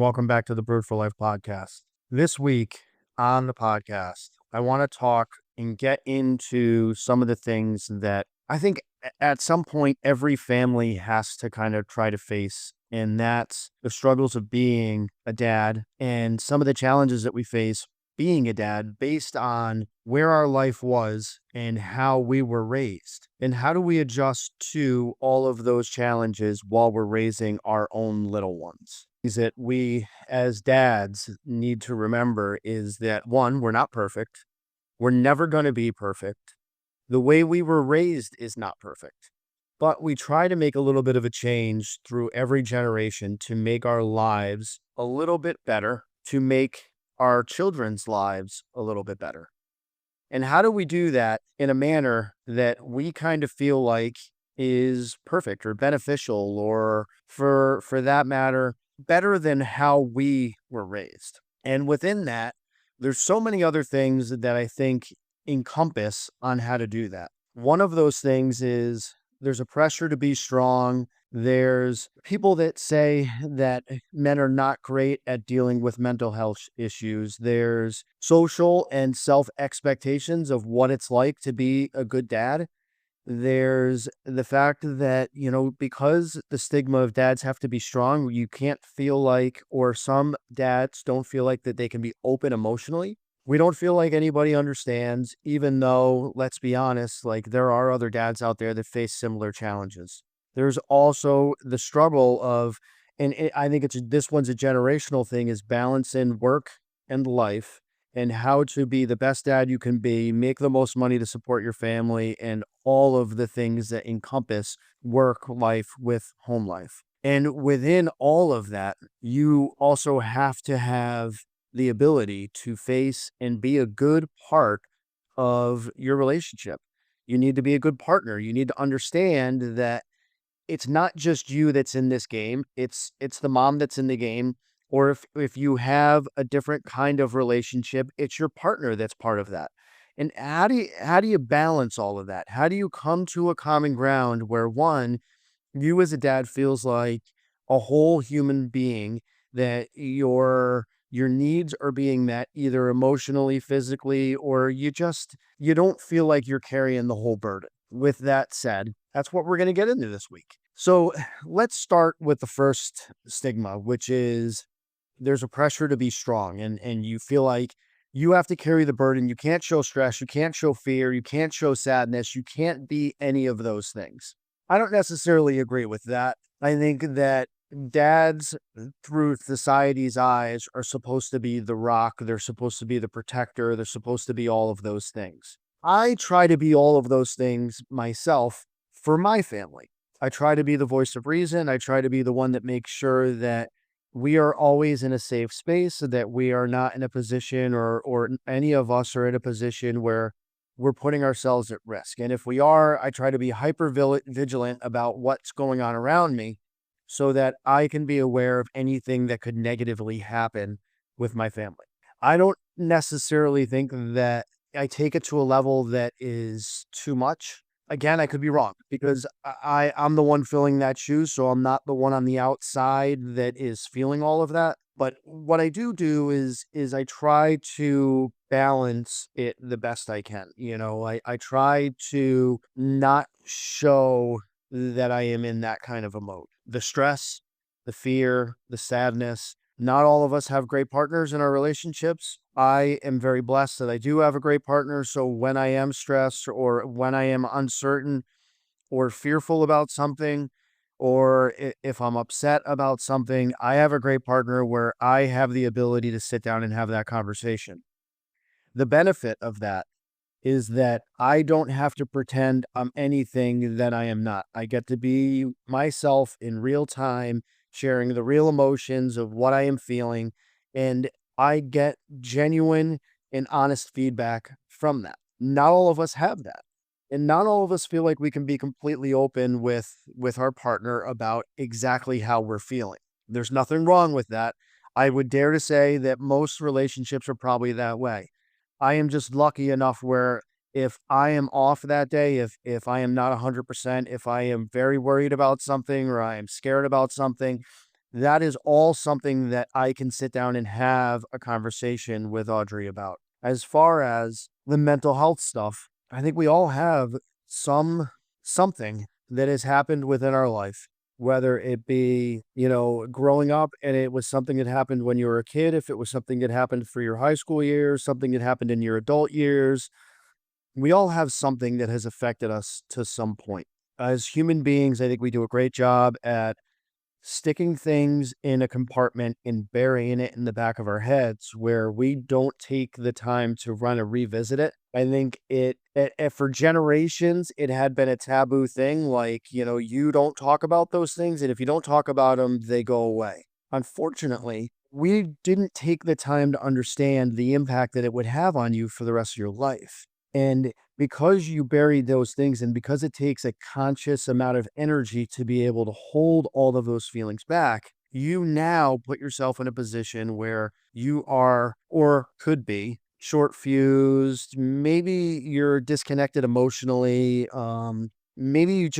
welcome back to the Brewed for Life podcast. This week on the podcast, I want to talk and get into some of the things that I think at some point every family has to kind of try to face, and that's the struggles of being a dad and some of the challenges that we face being a dad based on where our life was and how we were raised. And how do we adjust to all of those challenges while we're raising our own little ones? That we as dads need to remember is that one, we're not perfect. We're never going to be perfect. The way we were raised is not perfect, but we try to make a little bit of a change through every generation to make our lives a little bit better, to make our children's lives a little bit better. And how do we do that in a manner that we kind of feel like is perfect or beneficial, or for that matter, better than how we were raised? And within that, there's so many other things that I think encompass on how to do that. One of those things is there's a pressure to be strong. There's people that say that men are not great at dealing with mental health issues. There's social and self expectations of what it's like to be a good dad. There's the fact that, because the stigma of dads have to be strong, you can't feel like, or some dads don't feel like that they can be open emotionally. We don't feel like anybody understands, even though, let's be honest, like there are other dads out there that face similar challenges. There's also the struggle of, I think this one's a generational thing, is balancing work and life and how to be the best dad you can be, make the most money to support your family, and all of the things that encompass work life with home life. And within all of that, you also have to have the ability to face and be a good part of your relationship. You need to be a good partner. You need to understand that it's not just you that's in this game. It's the mom that's in the game. Or if you have a different kind of relationship, it's your partner that's part of that. And how do you balance all of that? How do you come to a common ground where, one, you as a dad feels like a whole human being, that your needs are being met either emotionally, physically, or you don't feel like you're carrying the whole burden. With that said, that's what we're going to get into this week. So let's start with the first stigma, which is there's a pressure to be strong, and you feel like you have to carry the burden. You can't show stress. You can't show fear. You can't show sadness. You can't be any of those things. I don't necessarily agree with that. I think that dads, through society's eyes, are supposed to be the rock. They're supposed to be the protector. They're supposed to be all of those things. I try to be all of those things myself for my family. I try to be the voice of reason. I try to be the one that makes sure that we are always in a safe space, so that we are not in a position, or any of us are in a position where we're putting ourselves at risk. And if we are, I try to be hyper vigilant about what's going on around me so that I can be aware of anything that could negatively happen with my family. I don't necessarily think that I take it to a level that is too much. Again, I could be wrong, because I'm the one filling that shoes, so I'm not the one on the outside that is feeling all of that. But what I do is I try to balance it the best I can. I try to not show that I am in that kind of a mode. The stress, the fear, the sadness. Not all of us have great partners in our relationships. I am very blessed that I do have a great partner. So when I am stressed, or when I am uncertain or fearful about something, or if I'm upset about something, I have a great partner where I have the ability to sit down and have that conversation. The benefit of that is that I don't have to pretend I'm anything that I am not. I get to be myself in real time, sharing the real emotions of what I am feeling, and I get genuine and honest feedback from that. Not all of us have that. And not all of us feel like we can be completely open with our partner about exactly how we're feeling. There's nothing wrong with that. I would dare to say that most relationships are probably that way. I am just lucky enough where if I am off that day, if I am not 100%, if I am very worried about something or I am scared about something, that is all something that I can sit down and have a conversation with Audrey about. As far as the mental health stuff, I think we all have something that has happened within our life, whether it be, growing up and it was something that happened when you were a kid, if it was something that happened for your high school years, something that happened in your adult years. We all have something that has affected us to some point. As human beings, I think we do a great job at sticking things in a compartment and burying it in the back of our heads where we don't take the time to run and revisit it. I think for generations, it had been a taboo thing. Like, you don't talk about those things. And if you don't talk about them, they go away. Unfortunately, we didn't take the time to understand the impact that it would have on you for the rest of your life. And because you buried those things and because it takes a conscious amount of energy to be able to hold all of those feelings back, you now put yourself in a position where you are, or could be, short fused. Maybe you're disconnected emotionally. Maybe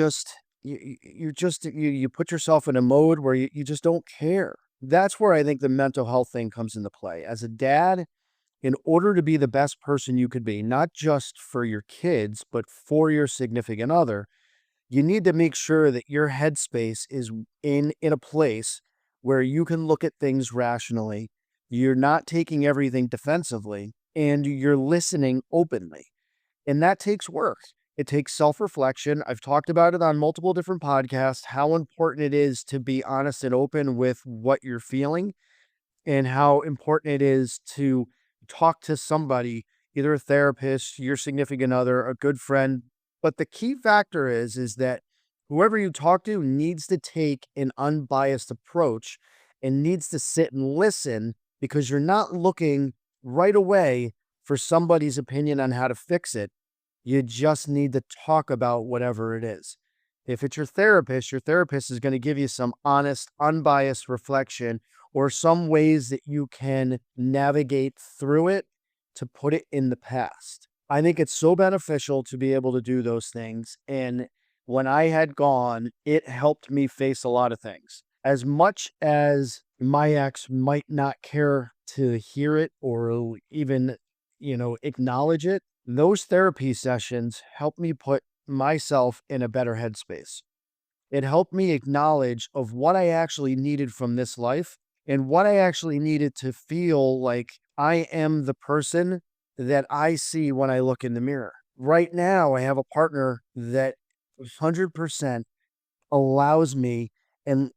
you put yourself in a mode where you just don't care. That's where I think the mental health thing comes into play. As a dad, in order to be the best person you could be, not just for your kids, but for your significant other, you need to make sure that your headspace is in a place where you can look at things rationally. You're not taking everything defensively and you're listening openly. And that takes work. It takes self-reflection. I've talked about it on multiple different podcasts, how important it is to be honest and open with what you're feeling and how important it is to talk to somebody, either a therapist, your significant other, a good friend. But the key factor is that whoever you talk to needs to take an unbiased approach and needs to sit and listen because you're not looking right away for somebody's opinion on how to fix it. You just need to talk about whatever it is. If it's your therapist is going to give you some honest, unbiased reflection or some ways that you can navigate through it to put it in the past. I think it's so beneficial to be able to do those things. And when I had gone, it helped me face a lot of things. As much as my ex might not care to hear it or even, acknowledge it, those therapy sessions helped me put myself in a better headspace. It helped me acknowledge of what I actually needed from this life and what I actually needed to feel like I am the person that I see when I look in the mirror. Right now, I have a partner that 100% allows me and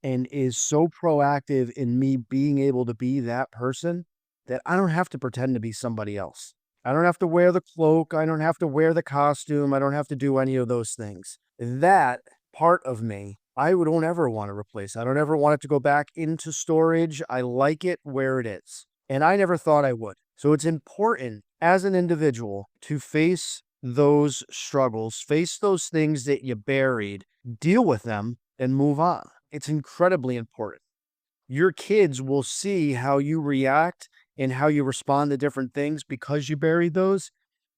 is so proactive in me being able to be that person that I don't have to pretend to be somebody else. I don't have to wear the cloak. I don't have to wear the costume. I don't have to do any of those things. That part of me, don't ever want to replace. I don't ever want it to go back into storage. I like it where it is. And I never thought I would. So it's important as an individual to face those struggles, face those things that you buried, deal with them, and move on. It's incredibly important. Your kids will see how you react and how you respond to different things because you buried those.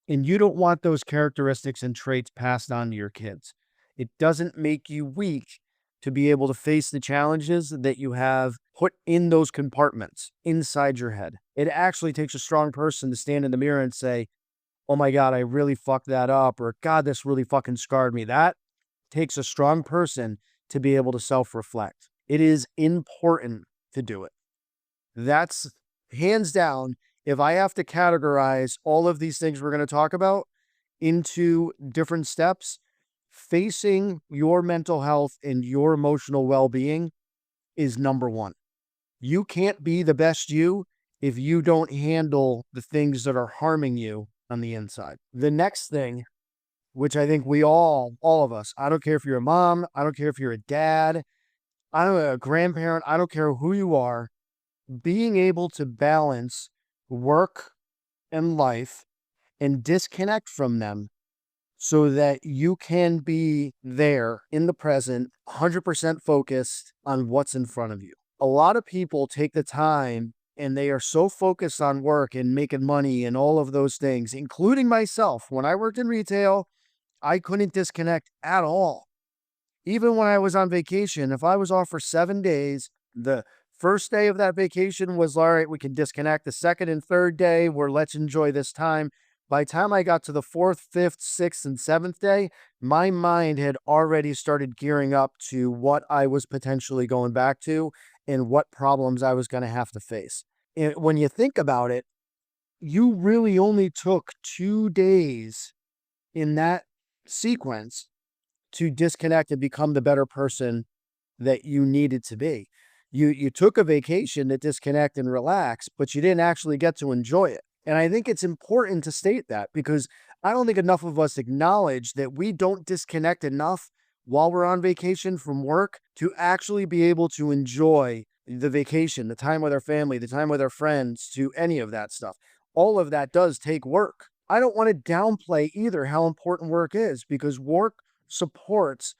And you don't want those characteristics and traits passed on to your kids. It doesn't make you weak to be able to face the challenges that you have put in those compartments inside your head. It actually takes a strong person to stand in the mirror and say, oh my God, I really fucked that up, or God, this really fucking scarred me. That takes a strong person to be able to self-reflect. It is important to do it. That's hands down. If I have to categorize all of these things we're going to talk about into different steps, facing your mental health and your emotional well-being is number one. You can't be the best you if you don't handle the things that are harming you on the inside. The next thing, which I think we all of us, I don't care if you're a mom, I don't care if you're a dad, I don't know, a grandparent, I don't care who you are, being able to balance work and life and disconnect from them so that you can be there in the present, 100% focused on what's in front of you. A lot of people take the time and they are so focused on work and making money and all of those things, including myself. When I worked in retail, I couldn't disconnect at all. Even when I was on vacation, if I was off for 7 days, The first day of that vacation was, all right, we can disconnect. The second and third day were, let's enjoy this time. By the time I got to the fourth, fifth, sixth, and seventh day, my mind had already started gearing up to what I was potentially going back to and what problems I was going to have to face. And when you think about it, you really only took 2 days in that sequence to disconnect and become the better person that you needed to be. You took a vacation to disconnect and relax, but you didn't actually get to enjoy it. And I think it's important to state that because I don't think enough of us acknowledge that we don't disconnect enough while we're on vacation from work to actually be able to enjoy the vacation, the time with our family, the time with our friends, to any of that stuff. All of that does take work. I don't want to downplay either how important work is because work supports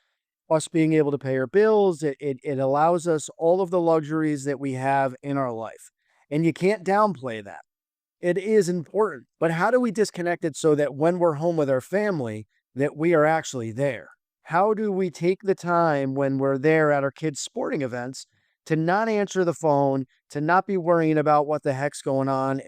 us being able to pay our bills. It allows us all of the luxuries that we have in our life. And you can't downplay that. It is important. But how do we disconnect it so that when we're home with our family, that we are actually there? How do we take the time when we're there at our kids' sporting events to not answer the phone, to not be worrying about what the heck's going on,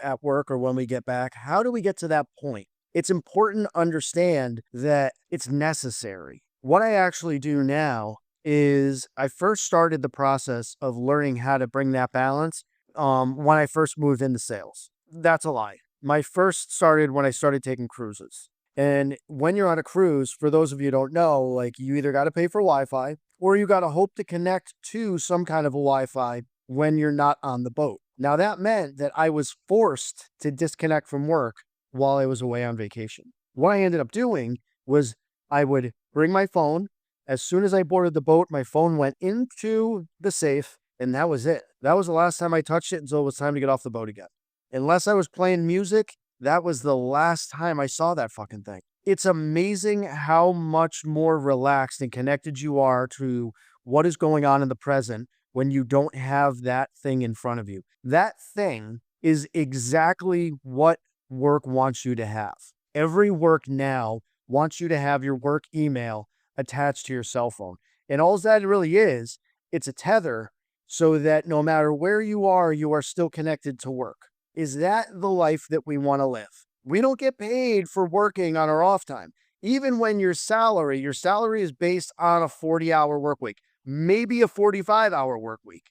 at work or when we get back? How do we get to that point? It's important to understand that it's necessary. What I actually do now is I first started the process of learning how to bring that balance when I first moved into sales. That's a lie. My first started when I started taking cruises. And when you're on a cruise, for those of you who don't know, like you either got to pay for Wi-Fi or you got to hope to connect to some kind of a Wi-Fi when you're not on the boat. Now that meant that I was forced to disconnect from work while I was away on vacation. What I ended up doing was I would bring my phone. As soon as I boarded the boat, my phone went into the safe and that was it. That was the last time I touched it until it was time to get off the boat again. Unless I was playing music, that was the last time I saw that fucking thing. It's amazing how much more relaxed and connected you are to what is going on in the present when you don't have that thing in front of you. That thing is exactly what work wants you to have. Every work now wants you to have your work email attached to your cell phone. And all that really is, it's a tether so that no matter where you are still connected to work. Is that the life that we want to live? We don't get paid for working on our off time. Even when your salary is based on a 40-hour work week, maybe a 45-hour work week.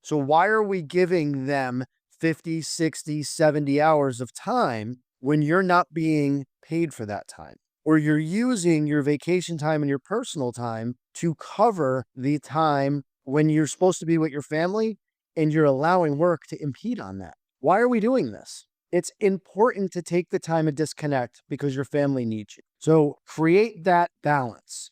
So why are we giving them 50, 60, 70 hours of time when you're not being paid for that time? Or you're using your vacation time and your personal time to cover the time when you're supposed to be with your family and you're allowing work to impede on that. Why are we doing this? It's important to take the time to disconnect because your family needs you. So create that balance.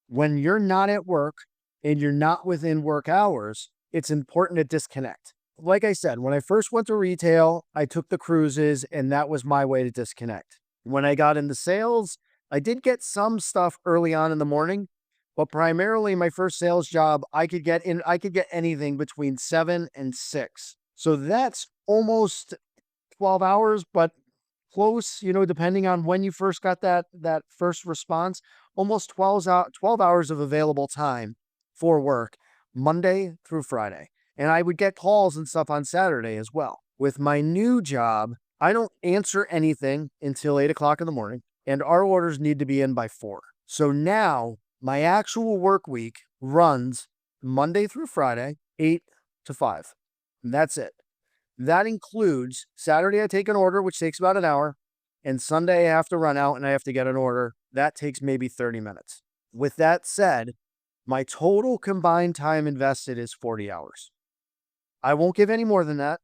When you're not at work and you're not within work hours, it's important to disconnect. Like I said, when I first went to retail, I took the cruises and that was my way to disconnect. When I got into sales, I did get some stuff early on in the morning, but primarily my first sales job, I could get anything between 7 and 6. So that's almost 12 hours, but close, depending on when you first got that first response, almost 12 hours of available time for work, Monday through Friday. And I would get calls and stuff on Saturday as well. With my new job, I don't answer anything until 8 o'clock in the morning, and our orders need to be in by 4. So now my actual work week runs Monday through Friday, 8 to 5. And that's it. That includes Saturday, I take an order, which takes about an hour, and Sunday, I have to run out and I have to get an order. That takes maybe 30 minutes. With that said, my total combined time invested is 40 hours. I won't give any more than that.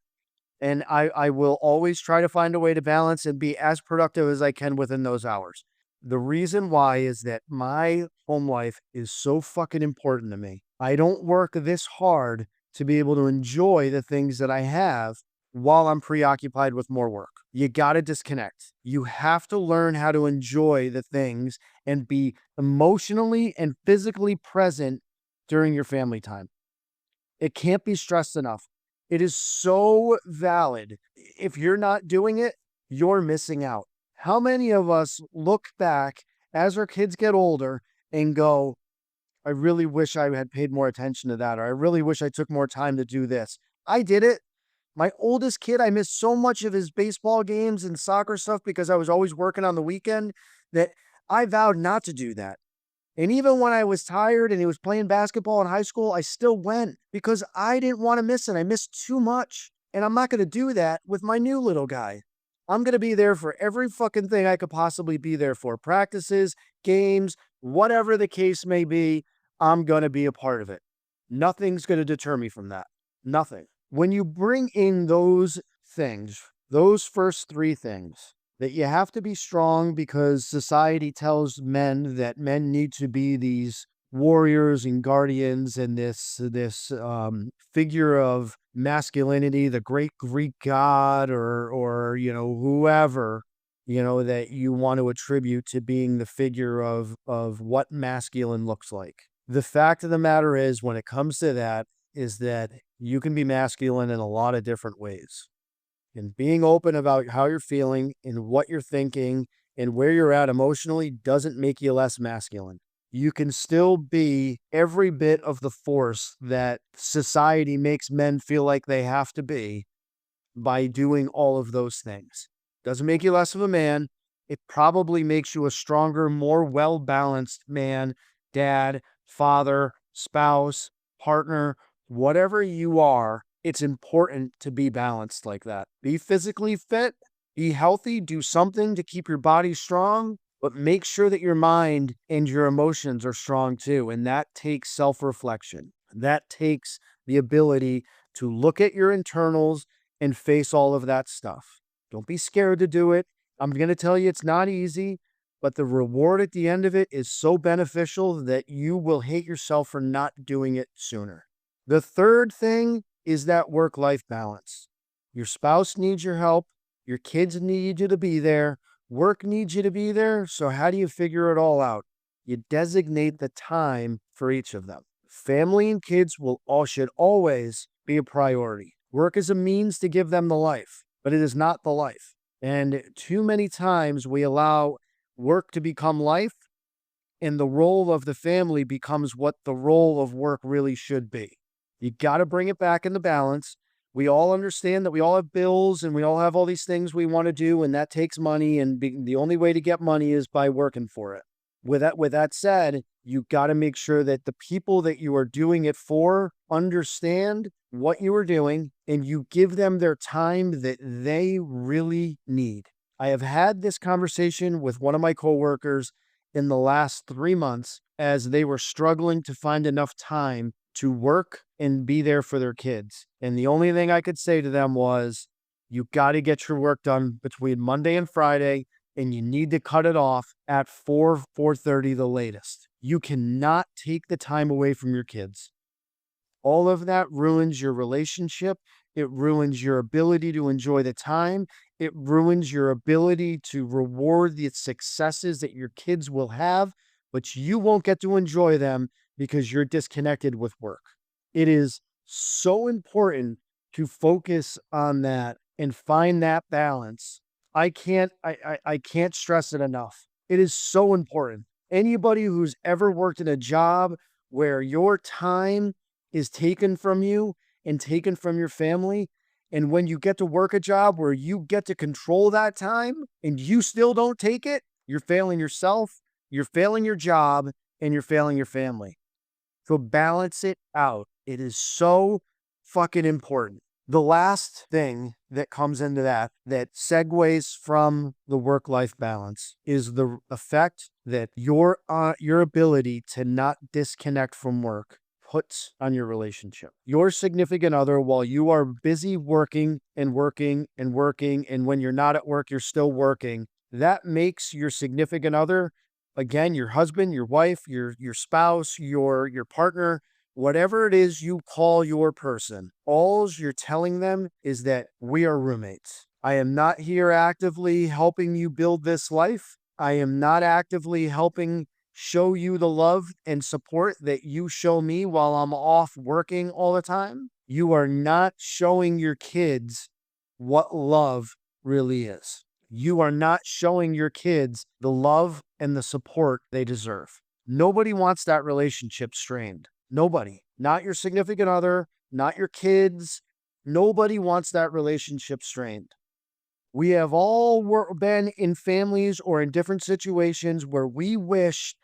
And I will always try to find a way to balance and be as productive as I can within those hours. The reason why is that my home life is so fucking important to me. I don't work this hard to be able to enjoy the things that I have while I'm preoccupied with more work. You got to disconnect. You have to learn how to enjoy the things and be emotionally and physically present during your family time. It can't be stressed enough. It is so valid. If you're not doing it, you're missing out. How many of us look back as our kids get older and go, I really wish I had paid more attention to that, or I really wish I took more time to do this. I did it. My oldest kid, I missed so much of his baseball games and soccer stuff because I was always working on the weekend that I vowed not to do that. And even when I was tired and he was playing basketball in high school, I still went because I didn't want to miss it. I missed too much. And I'm not going to do that with my new little guy. I'm going to be there for every fucking thing I could possibly be there for. Practices, games, whatever the case may be, I'm going to be a part of it. Nothing's going to deter me from that. Nothing. When you bring in those things, those first three things, that you have to be strong because society tells men that men need to be these warriors and guardians and this figure of masculinity, the great Greek god or whoever that you want to attribute to being the figure of what masculine looks like. The fact of the matter is, when it comes to that, is that you can be masculine in a lot of different ways. And being open about how you're feeling and what you're thinking and where you're at emotionally doesn't make you less masculine. You can still be every bit of the force that society makes men feel like they have to be by doing all of those things. Doesn't make you less of a man. It probably makes you a stronger, more well-balanced man, dad, father, spouse, partner, whatever you are. It's important to be balanced like that. Be physically fit, be healthy, do something to keep your body strong, but make sure that your mind and your emotions are strong too. And that takes self-reflection. That takes the ability to look at your internals and face all of that stuff. Don't be scared to do it. I'm going to tell you it's not easy, but the reward at the end of it is so beneficial that you will hate yourself for not doing it sooner. The third thing is that work-life balance. Your spouse needs your help. Your kids need you to be there. Work needs you to be there. So how do you figure it all out? You designate the time for each of them. Family and kids should always be a priority. Work is a means to give them the life, but it is not the life. And too many times we allow work to become life, and the role of the family becomes what the role of work really should be. You got to bring it back into balance. We all understand that we all have bills and we all have all these things we want to do, and that takes money, and the only way to get money is by working for it. With that said, you got to make sure that the people that you are doing it for understand what you are doing and you give them their time that they really need. I have had this conversation with one of my coworkers in the last 3 months as they were struggling to find enough time to work and be there for their kids. And the only thing I could say to them was, you got to get your work done between Monday and Friday, and you need to cut it off at 4:30 the latest. You cannot take the time away from your kids. All of that ruins your relationship. It ruins your ability to enjoy the time. It ruins your ability to reward the successes that your kids will have, but you won't get to enjoy them because you're disconnected with work. It is so important to focus on that and find that balance. I can't stress it enough. It is so important. Anybody who's ever worked in a job where your time is taken from you and taken from your family, and when you get to work a job where you get to control that time and you still don't take it, you're failing yourself, you're failing your job, and you're failing your family. So balance it out. It is so fucking important. The last thing that comes into that segues from the work-life balance is the effect that your ability to not disconnect from work puts on your relationship. Your significant other, while you are busy working and working and working, and when you're not at work, you're still working, that makes your significant other, again, your husband, your wife, your spouse, your partner, whatever it is you call your person, all you're telling them is that we are roommates. I am not here actively helping you build this life. I am not actively helping show you the love and support that you show me while I'm off working all the time. You are not showing your kids what love really is. You are not showing your kids the love and the support they deserve. Nobody wants that relationship strained. Nobody. Not your significant other, not your kids. Nobody wants that relationship strained. We have all been in families or in different situations where we wish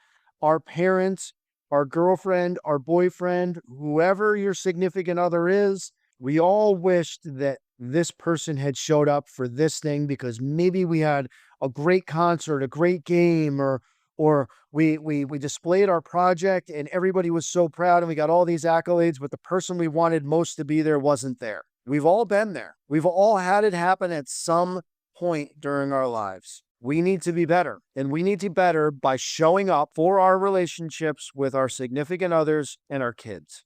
our parents, our girlfriend, our boyfriend, whoever your significant other is, we all wished that this person had showed up for this thing because maybe we had a great concert, a great game, or we displayed our project and everybody was so proud and we got all these accolades, but the person we wanted most to be there wasn't there. We've all been there. We've all had it happen at some point during our lives. We need to be better, and we need to be better by showing up for our relationships with our significant others and our kids.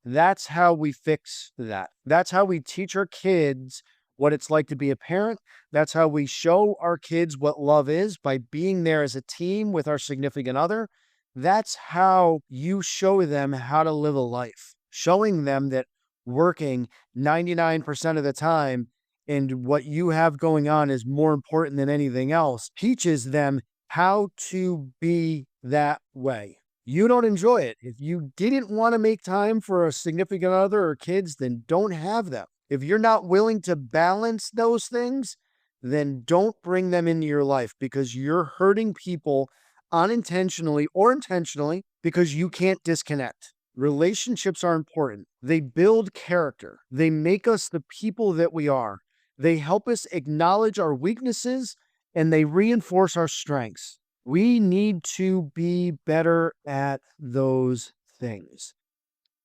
That's how we fix that. That's how we teach our kids what it's like to be a parent. That's how we show our kids what love is, by being there as a team with our significant other. That's how you show them how to live a life, showing them that working 99% of the time and what you have going on is more important than anything else, teaches them how to be that way. You don't enjoy it. If you didn't want to make time for a significant other or kids, then don't have them. If you're not willing to balance those things, then don't bring them into your life, because you're hurting people unintentionally or intentionally because you can't disconnect. Relationships are important. They build character. They make us the people that we are. They help us acknowledge our weaknesses and they reinforce our strengths. We need to be better at those things.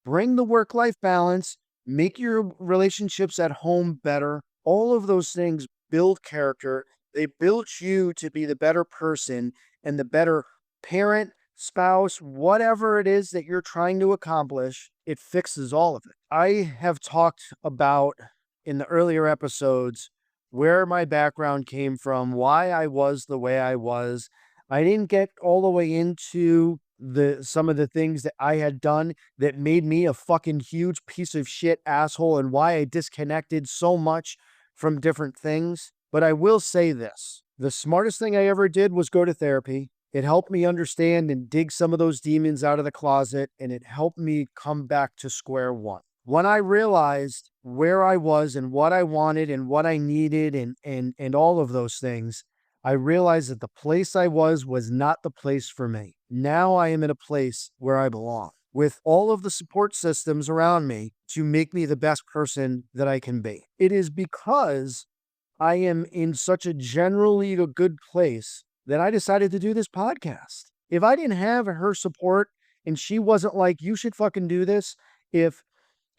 Bring the work-life balance, make your relationships at home better. All of those things build character. They build you to be the better person and the better parent, spouse, whatever it is that you're trying to accomplish. It fixes all of it. I have talked about in the earlier episodes where my background came from, why I was the way I was. I didn't get all the way into some of the things that I had done that made me a fucking huge piece of shit asshole, and why I disconnected so much from different things. But I will say this: the smartest thing I ever did was go to therapy. It helped me understand and dig some of those demons out of the closet, and it helped me come back to square one. When I realized where I was and what I wanted and what I needed and all of those things, I realized that the place I was not the place for me. Now I am in a place where I belong, with all of the support systems around me to make me the best person that I can be. It is because I am in such a generally a good place that I decided to do this podcast. If I didn't have her support and she wasn't like, you should fucking do this, if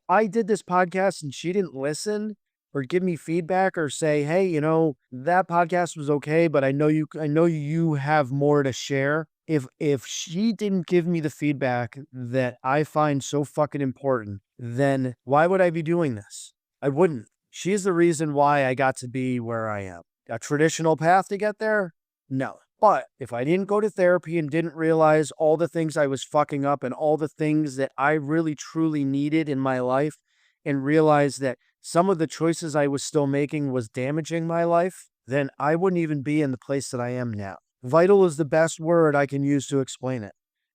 I did this podcast and she didn't listen or give me feedback or say, hey, that podcast was okay, but I know you have more to share. If she didn't give me the feedback that I find so fucking important, then why would I be doing this? I wouldn't. She's the reason why I got to be where I am. A traditional path to get there? No. But if I didn't go to therapy and didn't realize all the things I was fucking up and all the things that I really truly needed in my life, and realize that some of the choices I was still making was damaging my life, then I wouldn't even be in the place that I am now. Vital is the best word I can use to explain it.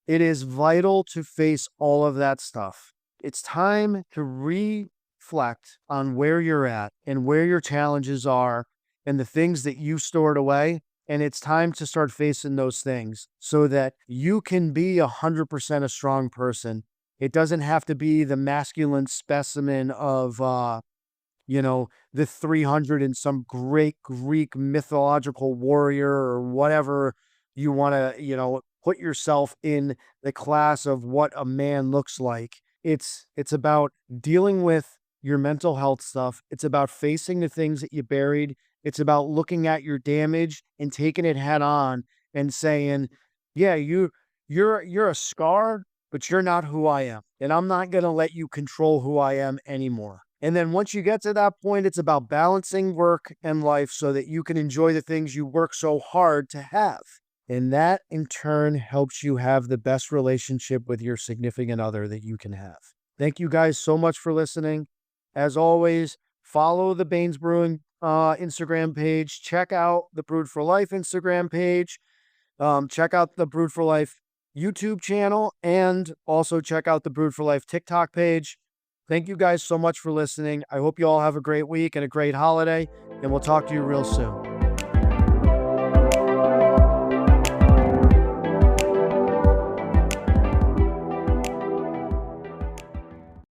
It is vital to face all of that stuff. It's time to reflect on where you're at and where your challenges are and the things that you stored away. And it's time to start facing those things so that you can be 100% a strong person. It doesn't have to be the masculine specimen of, the 300 and some great Greek mythological warrior or whatever you want to, put yourself in the class of what a man looks like. It's about dealing with your mental health stuff. It's about facing the things that you buried. It's about looking at your damage and taking it head on and saying, yeah, you're a scar, but you're not who I am. And I'm not going to let you control who I am anymore. And then once you get to that point, it's about balancing work and life so that you can enjoy the things you work so hard to have. And that in turn helps you have the best relationship with your significant other that you can have. Thank you guys so much for listening. As always, follow the Baines Brewing Instagram page. Check out the Brewed for Life Instagram page. Check out the Brewed for Life YouTube channel, and also check out the Brood for Life TikTok page. Thank you guys so much for listening. I hope you all have a great week and a great holiday, and we'll talk to you real soon.